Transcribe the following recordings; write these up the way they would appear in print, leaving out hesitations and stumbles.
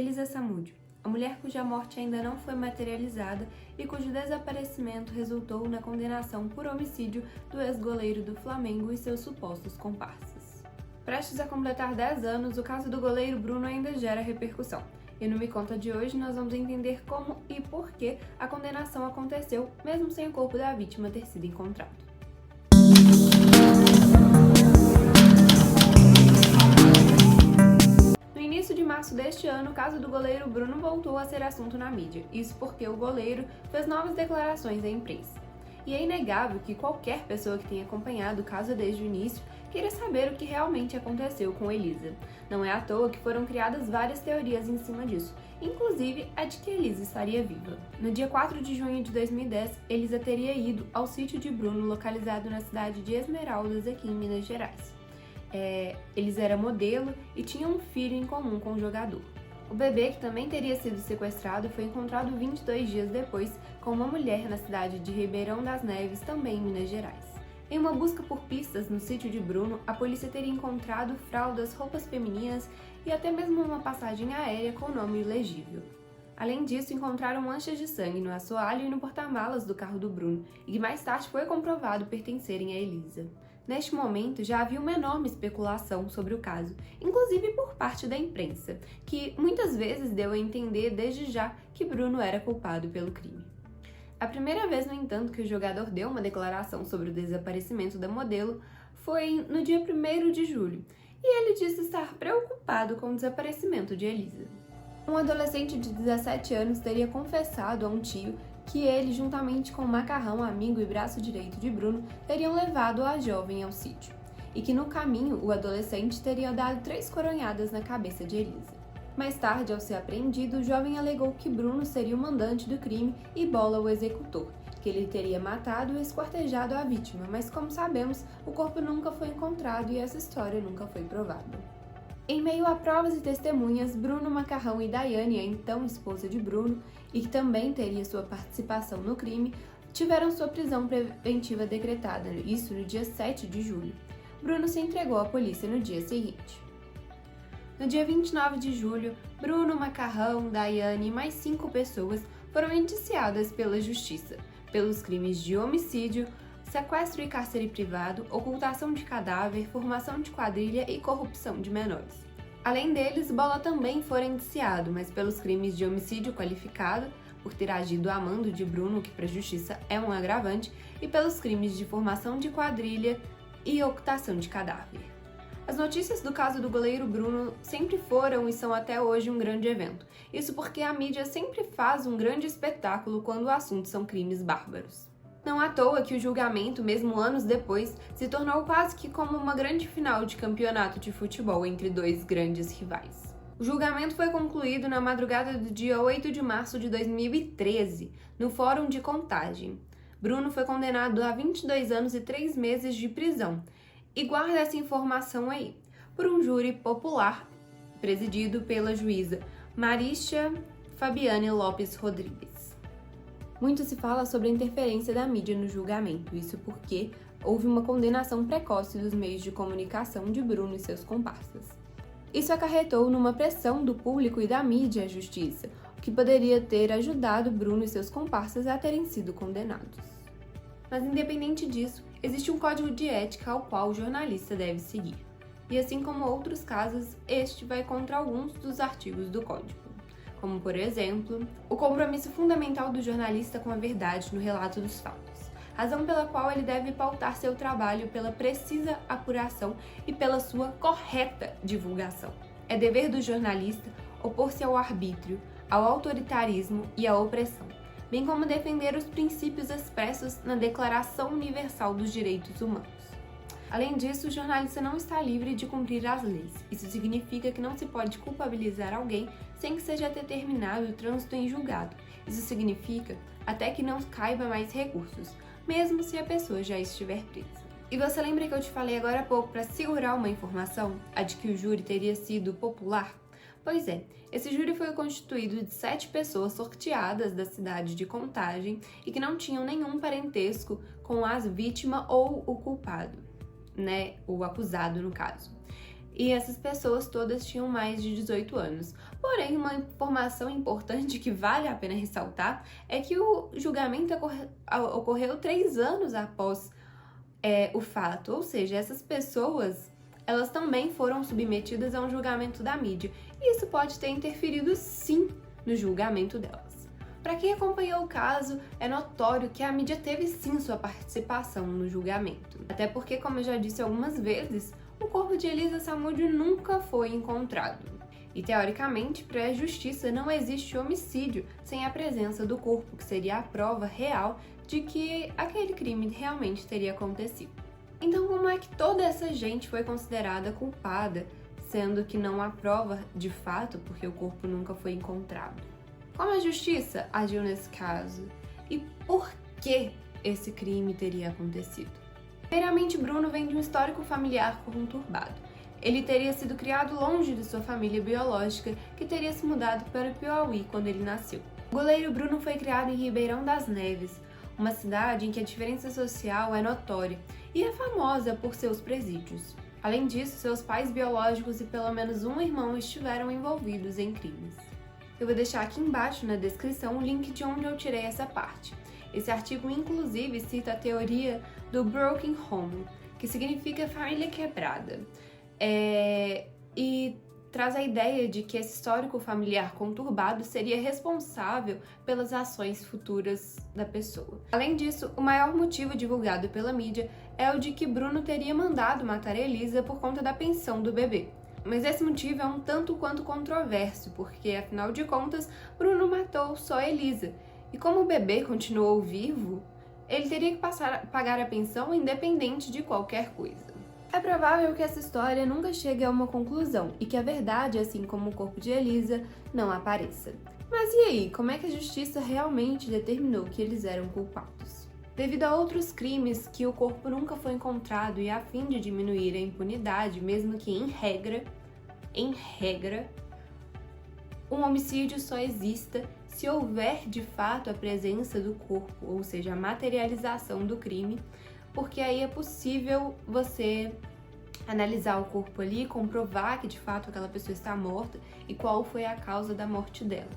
Elisa Samúdio, a mulher cuja morte ainda não foi materializada e cujo desaparecimento resultou na condenação por homicídio do ex-goleiro do Flamengo e seus supostos comparsas. Prestes a completar 10 anos, o caso do goleiro Bruno ainda gera repercussão. E no Me Conta de hoje nós vamos entender como e por que a condenação aconteceu, mesmo sem o corpo da vítima ter sido encontrado. No início de março deste ano, o caso do goleiro Bruno voltou a ser assunto na mídia. Isso porque o goleiro fez novas declarações à imprensa. E é inegável que qualquer pessoa que tenha acompanhado o caso desde o início queira saber o que realmente aconteceu com Elisa. Não é à toa que foram criadas várias teorias em cima disso, inclusive a de que Elisa estaria viva. No dia 4 de junho de 2010, Elisa teria ido ao sítio de Bruno, localizado na cidade de Esmeraldas, aqui em Minas Gerais. Elisa era modelo e tinha um filho em comum com o jogador. O bebê, que também teria sido sequestrado, foi encontrado 22 dias depois com uma mulher na cidade de Ribeirão das Neves, também em Minas Gerais. Em uma busca por pistas no sítio de Bruno, a polícia teria encontrado fraldas, roupas femininas e até mesmo uma passagem aérea com nome ilegível. Além disso, encontraram manchas de sangue no assoalho e no porta-malas do carro do Bruno, e que mais tarde foi comprovado pertencerem a Elisa. Neste momento, já havia uma enorme especulação sobre o caso, inclusive por parte da imprensa, que muitas vezes deu a entender desde já que Bruno era culpado pelo crime. A primeira vez, no entanto, que o jogador deu uma declaração sobre o desaparecimento da modelo foi no dia 1º de julho, e ele disse estar preocupado com o desaparecimento de Elisa. Um adolescente de 17 anos teria confessado a um tio que ele, juntamente com o Macarrão, amigo e braço direito de Bruno, teriam levado a jovem ao sítio, e que no caminho o adolescente teria dado 3 coronhadas na cabeça de Elisa. Mais tarde, ao ser apreendido, o jovem alegou que Bruno seria o mandante do crime e Bola o executor, que ele teria matado e esquartejado a vítima, mas como sabemos, o corpo nunca foi encontrado e essa história nunca foi provada. Em meio a provas e testemunhas, Bruno, Macarrão e Daiane, a então esposa de Bruno, e que também teria sua participação no crime, tiveram sua prisão preventiva decretada, isso no dia 7 de julho. Bruno se entregou à polícia no dia seguinte. No dia 29 de julho, Bruno, Macarrão, Daiane e mais 5 pessoas foram indiciadas pela justiça, pelos crimes de homicídio, sequestro e cárcere privado, ocultação de cadáver, formação de quadrilha e corrupção de menores. Além deles, Bola também foi indiciado, mas pelos crimes de homicídio qualificado, por ter agido a mando de Bruno, que para a justiça é um agravante, e pelos crimes de formação de quadrilha e ocultação de cadáver. As notícias do caso do goleiro Bruno sempre foram e são até hoje um grande evento. Isso porque a mídia sempre faz um grande espetáculo quando o assunto são crimes bárbaros. Não à toa que o julgamento, mesmo anos depois, se tornou quase que como uma grande final de campeonato de futebol entre 2 grandes rivais. O julgamento foi concluído na madrugada do dia 8 de março de 2013, no Fórum de Contagem. Bruno foi condenado a 22 anos e 3 meses de prisão. E guarda essa informação aí, por um júri popular presidido pela juíza Marícia Fabiane Lopes Rodrigues. Muito se fala sobre a interferência da mídia no julgamento, isso porque houve uma condenação precoce dos meios de comunicação de Bruno e seus comparsas. Isso acarretou numa pressão do público e da mídia à justiça, o que poderia ter ajudado Bruno e seus comparsas a terem sido condenados. Mas independente disso, existe um código de ética ao qual o jornalista deve seguir. E assim como outros casos, este vai contra alguns dos artigos do código. Como, por exemplo, o compromisso fundamental do jornalista com a verdade no relato dos fatos, razão pela qual ele deve pautar seu trabalho pela precisa apuração e pela sua correta divulgação. É dever do jornalista opor-se ao arbítrio, ao autoritarismo e à opressão, bem como defender os princípios expressos na Declaração Universal dos Direitos Humanos. Além disso, o jornalista não está livre de cumprir as leis. Isso significa que não se pode culpabilizar alguém sem que seja determinado o trânsito em julgado. Isso significa até que não caiba mais recursos, mesmo se a pessoa já estiver presa. E você lembra que eu te falei agora há pouco para segurar uma informação, a de que o júri teria sido popular? Pois é, esse júri foi constituído de 7 pessoas sorteadas da cidade de Contagem e que não tinham nenhum parentesco com a vítima ou o culpado, o acusado no caso. e essas pessoas todas tinham mais de 18 anos. Porém, uma informação importante que vale a pena ressaltar é que o julgamento ocorreu 3 anos após o fato, ou seja, essas pessoas elas também foram submetidas a um julgamento da mídia, e isso pode ter interferido sim no julgamento delas. Para quem acompanhou o caso, é notório que a mídia teve sim sua participação no julgamento, até porque, como eu já disse algumas vezes, o corpo de Elisa Samúdio nunca foi encontrado. E, teoricamente, para a justiça não existe homicídio sem a presença do corpo, que seria a prova real de que aquele crime realmente teria acontecido. Então, como é que toda essa gente foi considerada culpada, sendo que não há prova de fato, porque o corpo nunca foi encontrado? Como a justiça agiu nesse caso? E por que esse crime teria acontecido? Primeiramente, Bruno vem de um histórico familiar conturbado. Ele teria sido criado longe de sua família biológica, que teria se mudado para o Piauí quando ele nasceu. O goleiro Bruno foi criado em Ribeirão das Neves, uma cidade em que a diferença social é notória e é famosa por seus presídios. Além disso, seus pais biológicos e pelo menos um irmão estiveram envolvidos em crimes. Eu vou deixar aqui embaixo na descrição o link de onde eu tirei essa parte. Esse artigo, inclusive, cita a teoria do Broken Home, que significa família quebrada, e traz a ideia de que esse histórico familiar conturbado seria responsável pelas ações futuras da pessoa. Além disso, o maior motivo divulgado pela mídia é o de que Bruno teria mandado matar Elisa por conta da pensão do bebê. Mas esse motivo é um tanto quanto controverso, porque, afinal de contas, Bruno matou só Elisa. E como o bebê continuou vivo, ele teria que pagar a pensão independente de qualquer coisa. É provável que essa história nunca chegue a uma conclusão e que a verdade, assim como o corpo de Elisa, não apareça. Mas e aí, como é que a justiça realmente determinou que eles eram culpados? Devido a outros crimes que o corpo nunca foi encontrado e a fim de diminuir a impunidade, mesmo que em regra, um homicídio só exista se houver de fato a presença do corpo, ou seja, a materialização do crime, porque aí é possível você analisar o corpo ali, comprovar que de fato aquela pessoa está morta e qual foi a causa da morte dela.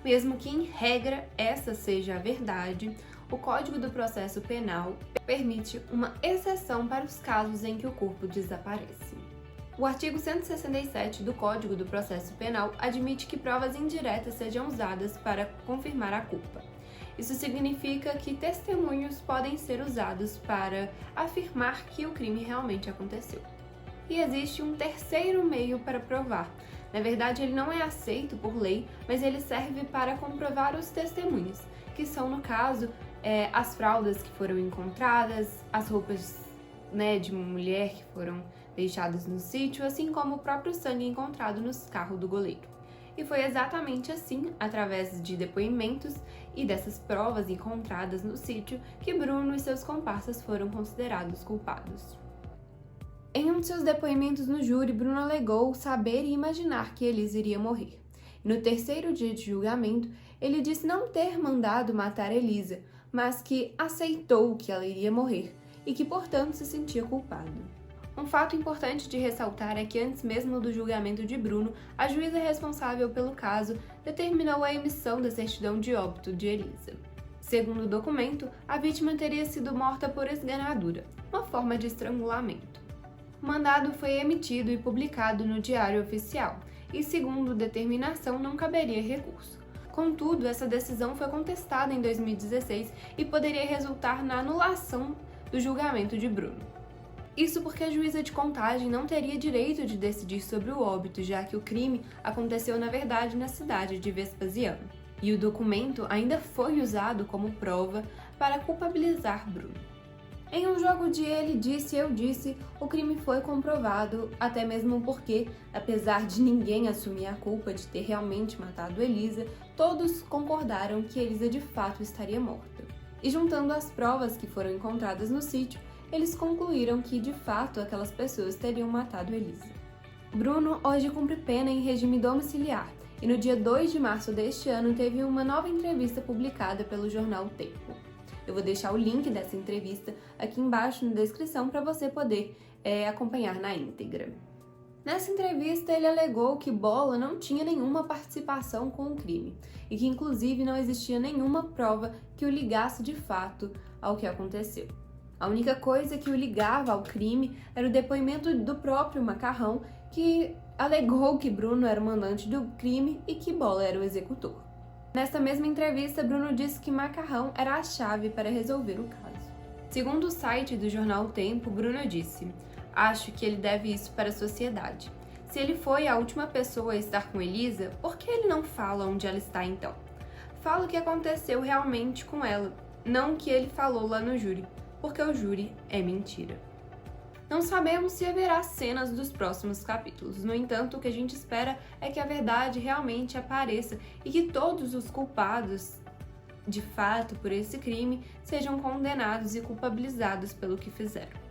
Mesmo que em regra essa seja a verdade, o Código do Processo Penal permite uma exceção para os casos em que o corpo desaparece. O artigo 167 do Código do Processo Penal admite que provas indiretas sejam usadas para confirmar a culpa. Isso significa que testemunhos podem ser usados para afirmar que o crime realmente aconteceu. E existe um terceiro meio para provar. Na verdade, ele não é aceito por lei, mas ele serve para comprovar os testemunhos, que são, no caso, as fraldas que foram encontradas, as roupas de uma mulher que foram deixadas no sítio, assim como o próprio sangue encontrado no carro do goleiro. E foi exatamente assim, através de depoimentos e dessas provas encontradas no sítio, que Bruno e seus comparsas foram considerados culpados. Em um de seus depoimentos no júri, Bruno alegou saber e imaginar que Elisa iria morrer. E no terceiro dia de julgamento, ele disse não ter mandado matar Elisa, mas que aceitou que ela iria morrer e que, portanto, se sentia culpado. Um fato importante de ressaltar é que antes mesmo do julgamento de Bruno, a juíza responsável pelo caso determinou a emissão da certidão de óbito de Elisa. Segundo o documento, a vítima teria sido morta por esganadura, uma forma de estrangulamento. O mandado foi emitido e publicado no Diário Oficial, e segundo determinação não caberia recurso. Contudo, essa decisão foi contestada em 2016 e poderia resultar na anulação do julgamento de Bruno. Isso porque a juíza de Contagem não teria direito de decidir sobre o óbito, já que o crime aconteceu na verdade na cidade de Vespasiano. E o documento ainda foi usado como prova para culpabilizar Bruno. Em um jogo de ele disse, eu disse, o crime foi comprovado, até mesmo porque, apesar de ninguém assumir a culpa de ter realmente matado Elisa, todos concordaram que Elisa de fato estaria morta. E juntando as provas que foram encontradas no sítio, eles concluíram que, de fato, aquelas pessoas teriam matado Elisa. Bruno hoje cumpre pena em regime domiciliar e no dia 2 de março deste ano teve uma nova entrevista publicada pelo jornal O Tempo. Eu vou deixar o link dessa entrevista aqui embaixo na descrição para você poder acompanhar na íntegra. Nessa entrevista, ele alegou que Bola não tinha nenhuma participação com o crime e que, inclusive, não existia nenhuma prova que o ligasse de fato ao que aconteceu. A única coisa que o ligava ao crime era o depoimento do próprio Macarrão, que alegou que Bruno era o mandante do crime e que Bola era o executor. Nesta mesma entrevista, Bruno disse que Macarrão era a chave para resolver o caso. Segundo o site do jornal O Tempo, Bruno disse: "Acho que ele deve isso para a sociedade. Se ele foi a última pessoa a estar com Elisa, por que ele não fala onde ela está então? Fala o que aconteceu realmente com ela, não o que ele falou lá no júri, porque o júri é mentira." Não sabemos se haverá cenas dos próximos capítulos. No entanto, o que a gente espera é que a verdade realmente apareça e que todos os culpados, de fato, por esse crime, sejam condenados e culpabilizados pelo que fizeram.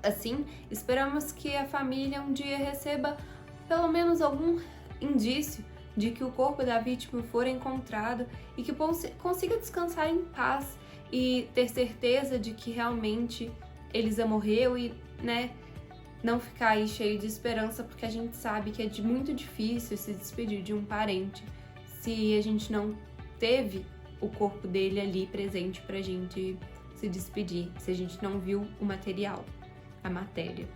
Assim, esperamos que a família um dia receba pelo menos algum indício de que o corpo da vítima for encontrado e que consiga descansar em paz e ter certeza de que realmente Elisa morreu e, não ficar aí cheio de esperança, porque a gente sabe que é muito difícil se despedir de um parente se a gente não teve o corpo dele ali presente pra gente se despedir, se a gente não viu o material, a matéria.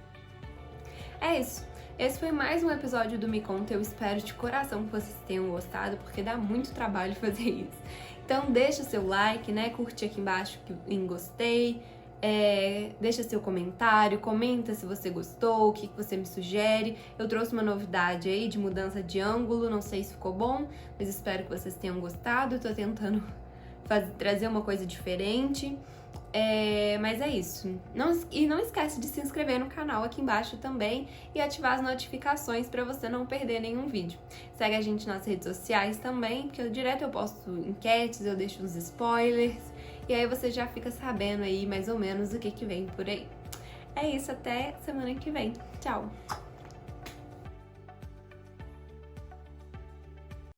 É isso. Esse foi mais um episódio do Me Conta. Eu espero de coração que vocês tenham gostado, porque dá muito trabalho fazer isso. Então deixa seu like, curte aqui embaixo em gostei, deixa seu comentário, comenta se você gostou, o que você me sugere. Eu trouxe uma novidade aí de mudança de ângulo, não sei se ficou bom, mas espero que vocês tenham gostado. Eu tô tentando trazer uma coisa diferente. Mas é isso. Não esquece de se inscrever no canal aqui embaixo também e ativar as notificações para você não perder nenhum vídeo. Segue a gente nas redes sociais também, porque direto eu posto enquetes, eu deixo uns spoilers e aí você já fica sabendo aí mais ou menos o que vem por aí. É isso, até semana que vem. Tchau!